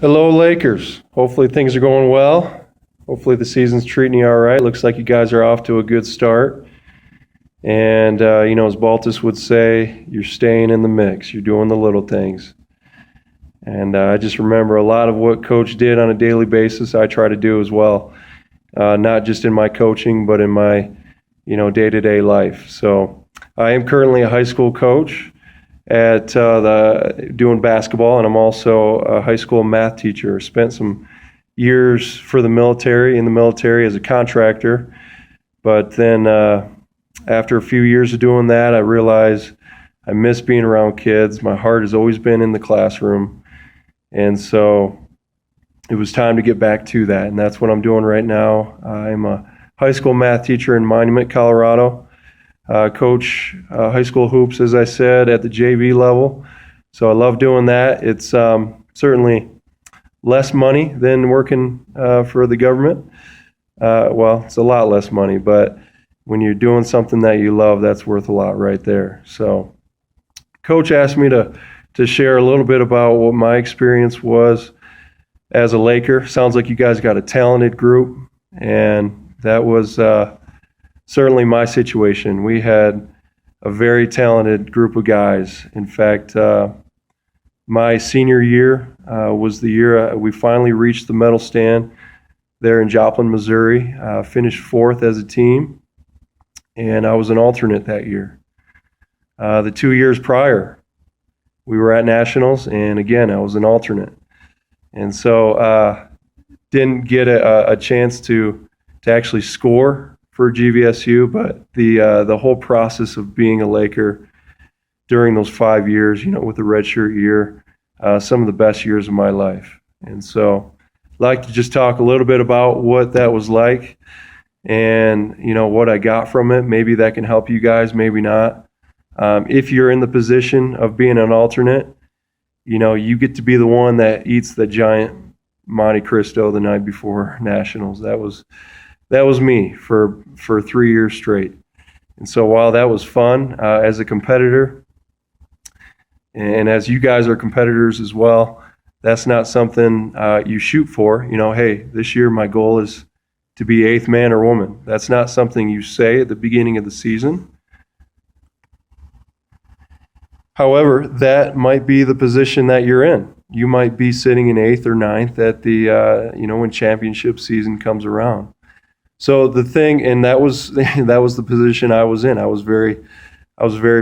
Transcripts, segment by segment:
Hello, Lakers. Hopefully things are going well. Hopefully the season's treating you all right. Looks like you guys are off to a good start. And, as Baltus would say, you're staying in the mix. You're doing the little things. And I just remember a lot of what Coach did on a daily basis, I try to do as well. Not just in my coaching, but in my, day-to-day life. So I am currently a high school coach at doing basketball, and I'm also a high school math teacher. Spent some years for the military, in the military as a contractor, but then after a few years of doing that, I realized I miss being around kids. My heart has always been in the classroom, and so it was time to get back to that, and that's what I'm doing right now. I'm a high school math teacher in Monument, Colorado. Coach high school hoops, as I said, at the JV level. So I love doing that. It's certainly less money than working for the government. It's a lot less money, but when you're doing something that you love, that's worth a lot right there. So Coach asked me to share a little bit about what my experience was as a Laker. Sounds like you guys got a talented group, and that was certainly my situation. We had a very talented group of guys. In fact, my senior year was the year we finally reached the medal stand there in Joplin, Missouri. Finished fourth as a team, and I was an alternate that year. The 2 years prior, we were at nationals, and again, I was an alternate. And so didn't get a chance to actually score for GVSU, but the whole process of being a Laker during those 5 years, with the redshirt year, some of the best years of my life. And so I'd like to just talk a little bit about what that was like and, what I got from it. Maybe that can help you guys, maybe not. If you're in the position of being an alternate, you get to be the one that eats the giant Monte Cristo the night before nationals. That was me for 3 years straight. And so while that was fun as a competitor, and as you guys are competitors as well, that's not something you shoot for. Hey, this year my goal is to be eighth man or woman. That's not something you say at the beginning of the season. However, that might be the position that you're in. You might be sitting in eighth or ninth at the, when championship season comes around. So the thing, and that was the position I was in. I was very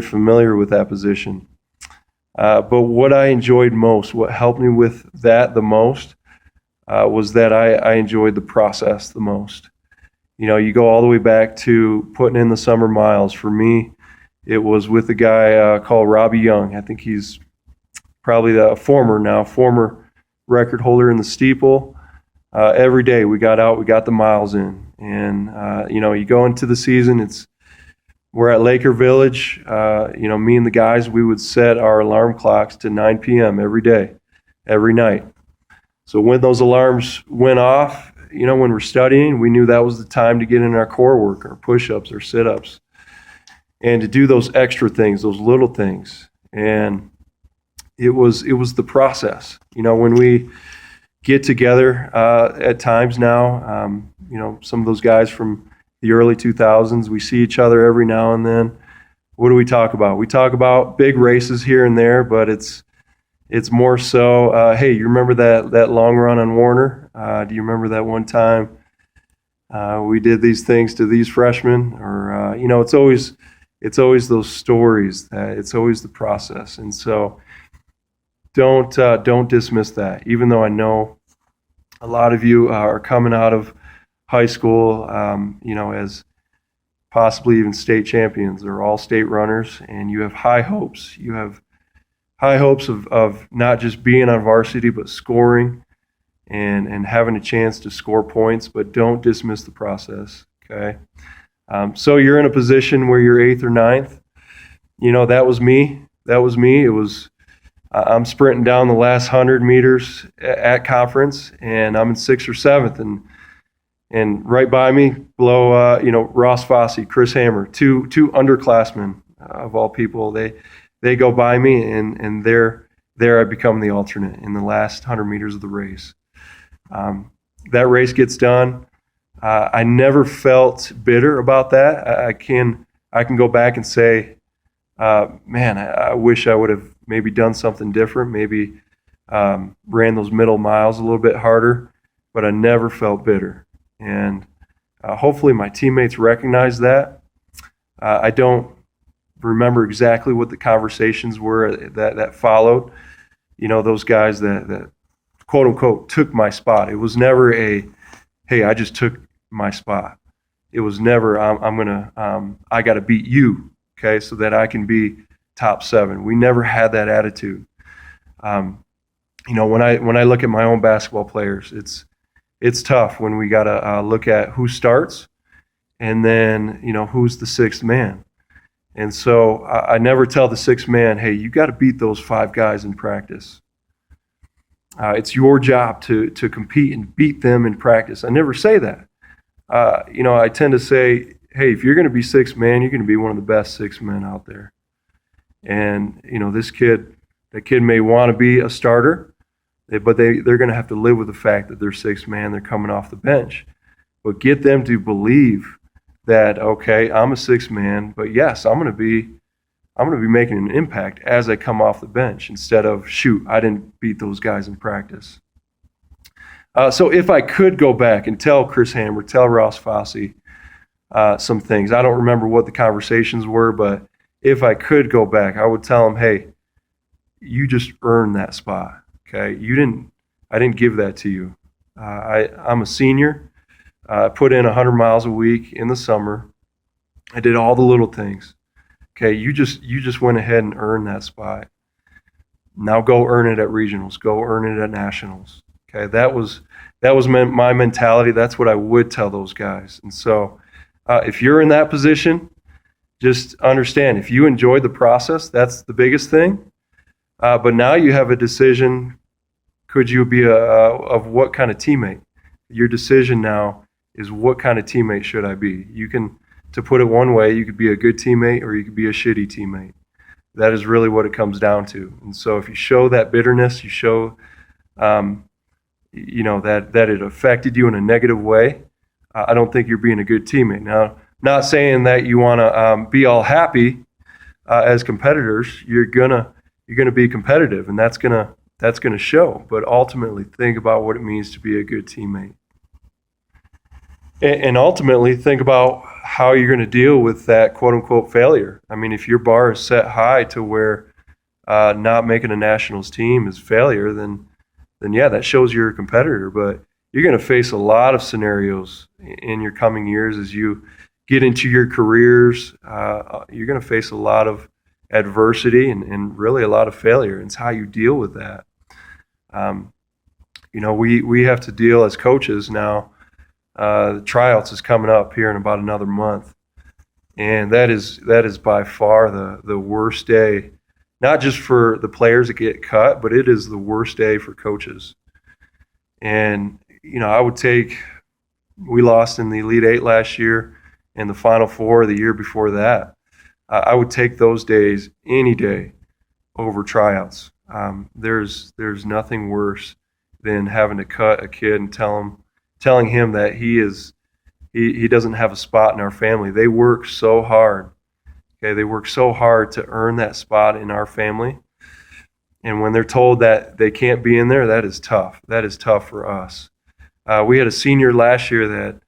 familiar with that position. But what I enjoyed most, what helped me with that the most, was that I enjoyed the process the most. You go all the way back to putting in the summer miles. For me, it was with a guy called Robbie Young. I think he's probably the former record holder in the steeple. Every day we got out, we got the miles in. And, you go into the season, we're at Laker Village. Me and the guys, we would set our alarm clocks to 9 p.m. every day, every night. So when those alarms went off, when we're studying, we knew that was the time to get in our core work, our push-ups, our sit-ups, and to do those extra things, those little things. And it was the process. When we get together at times now, some of those guys from the early 2000s, we see each other every now and then. What do we talk about? We talk about big races here and there, but it's more so, hey, you remember that long run on Warner? Do you remember that one time we did these things to these freshmen? Or it's always those stories. It's always the process. And so don't dismiss that. Even though I know a lot of you are coming out of high school, as possibly even state champions or all state runners, and you have high hopes. You have high hopes of not just being on varsity, but scoring and having a chance to score points, but don't dismiss the process, okay? So you're in a position where you're eighth or ninth. That was me. It was, I'm sprinting down the last 100 meters at conference, and I'm in sixth or seventh, and right by me, below, Ross Fossey, Chris Hammer, two underclassmen of all people. They go by me, and they're there I become the alternate in the last 100 meters of the race. That race gets done. I never felt bitter about that. I can go back and say, man, I wish I would have maybe done something different, maybe ran those middle miles a little bit harder, but I never felt bitter. And hopefully my teammates recognize that. I don't remember exactly what the conversations were that followed. You know, those guys that quote unquote took my spot. It was never hey, I just took my spot. It was never I got to beat you, okay, so that I can be top 7. We never had that attitude. You know, when I look at my own basketball players, it's tough when we got to look at who starts and then, you know, who's the 6th man. And so I never tell the 6th man, hey, you got to beat those 5 guys in practice. It's your job to compete and beat them in practice. I never say that. You know, I tend to say, hey, if you're going to be 6th man, you're going to be one of the best 6 men out there. And, you know, that kid may want to be a starter, but they're going to have to live with the fact that they're 6th man, they're coming off the bench. But get them to believe that, okay, I'm a 6th man, but yes, I'm going to be making an impact as I come off the bench instead of, shoot, I didn't beat those guys in practice. So if I could go back and tell Chris Hammer, tell Ross Fossey some things, I don't remember what the conversations were, but if I could go back, I would tell them, hey, you just earned that spot. Okay, I didn't give that to you. I'm a senior. I put in 100 miles a week in the summer. I did all the little things. Okay, you just went ahead and earned that spot. Now go earn it at regionals. Go earn it at nationals. Okay, that was my mentality. That's what I would tell those guys. And so, if you're in that position, just understand, if you enjoyed the process, that's the biggest thing. But now you have a decision. Could you be of what kind of teammate? Your decision now is, what kind of teammate should I be? You can, to put it one way, you could be a good teammate or you could be a shitty teammate. That is really what it comes down to. And so if you show that bitterness, you show, you know, that it affected you in a negative way, I don't think you're being a good teammate. Now, not saying that you want to be all happy as competitors. You're gonna be competitive, and that's gonna show. But ultimately, think about what it means to be a good teammate, and ultimately think about how you're going to deal with that quote unquote failure. I mean, if your bar is set high to where not making a nationals team is failure, then yeah, that shows you're a competitor. But you're going to face a lot of scenarios in your coming years as you get into your careers. You're going to face a lot of adversity and really a lot of failure. It's how you deal with that. You know, we have to deal as coaches now. The tryouts is coming up here in about another month, and that is by far the worst day, not just for the players that get cut, but it is the worst day for coaches. And you know, we lost in the Elite Eight last year and the Final Four the year before that. I would take those days any day over tryouts. There's nothing worse than having to cut a kid and telling him that he doesn't have a spot in our family. They work so hard. Okay, they work so hard to earn that spot in our family. And when they're told that they can't be in there, that is tough. That is tough for us. We had a senior last year that,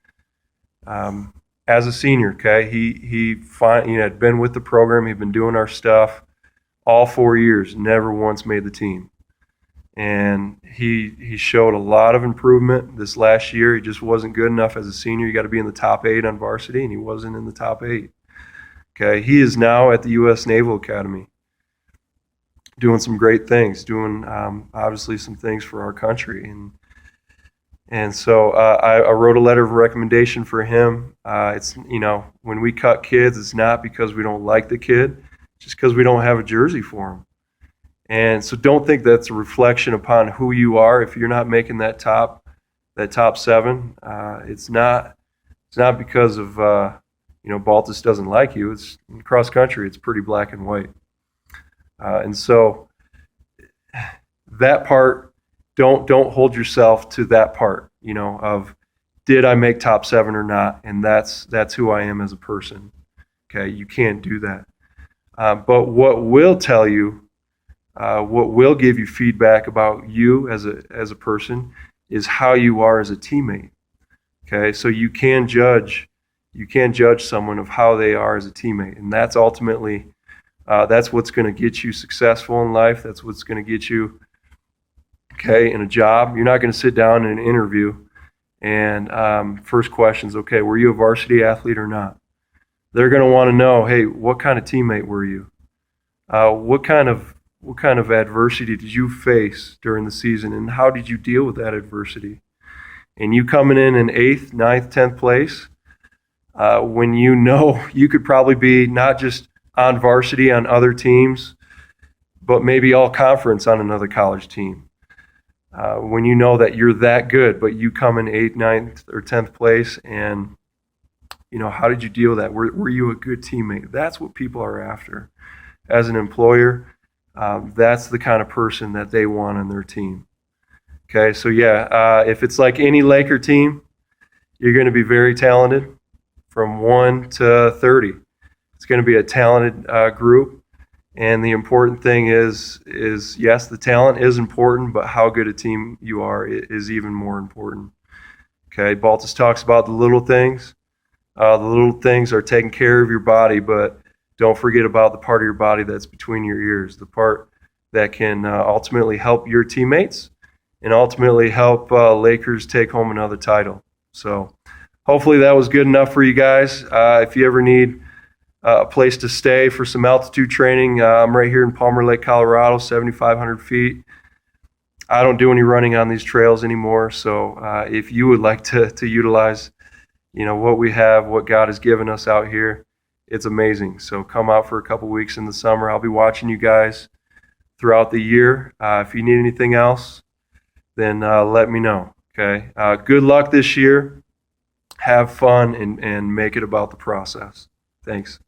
as a senior, okay, he had been with the program. He'd been doing our stuff all 4 years, never once made the team. And he showed a lot of improvement this last year. He just wasn't good enough as a senior. You got to be in the top 8 on varsity, and he wasn't in the top 8. Okay, he is now at the U.S. Naval Academy doing some great things, doing obviously some things for our country. And so I wrote a letter of recommendation for him. It's, you know, when we cut kids, it's not because we don't like the kid, just because we don't have a jersey for him. And so don't think that's a reflection upon who you are. If you're not making that top 7, it's not because of Baltus doesn't like you. It's in cross country. It's pretty black and white. And so that part, don't hold yourself to that part, of did I make top 7 or not, and that's who I am as a person. Okay, you can't do that. But what will tell you, what will give you feedback about you as a person, is how you are as a teammate. Okay, so you can judge someone of how they are as a teammate, and that's ultimately that's what's going to get you successful in life. That's what's going to get you in a job. You're not going to sit down in an interview and first question's, okay, were you a varsity athlete or not? They're going to want to know, hey, what kind of teammate were you? What kind of adversity did you face during the season, and how did you deal with that adversity? And you coming in 8th, 9th, 10th place, when you could probably be not just on varsity on other teams, but maybe all conference on another college team. When you know that you're that good, but you come in 8th, 9th, or 10th place, and how did you deal with that? Were you a good teammate? That's what people are after. As an employer, that's the kind of person that they want on their team. Okay, so if it's like any Laker team, you're going to be very talented from 1 to 30. It's going to be a talented group. And the important thing is yes, the talent is important, but how good a team you are is even more important. Okay, Baltus talks about the little things. The little things are taking care of your body, but don't forget about the part of your body that's between your ears, the part that can ultimately help your teammates and ultimately help Lakers take home another title. So hopefully that was good enough for you guys. If you ever need a place to stay for some altitude training, I'm right here in Palmer Lake, Colorado, 7,500 feet. I don't do any running on these trails anymore, so if you would like to utilize what we have, what God has given us out here, it's amazing. So come out for a couple weeks in the summer. I'll be watching you guys throughout the year. If you need anything else, then let me know. Okay. Good luck this year. Have fun and make it about the process. Thanks.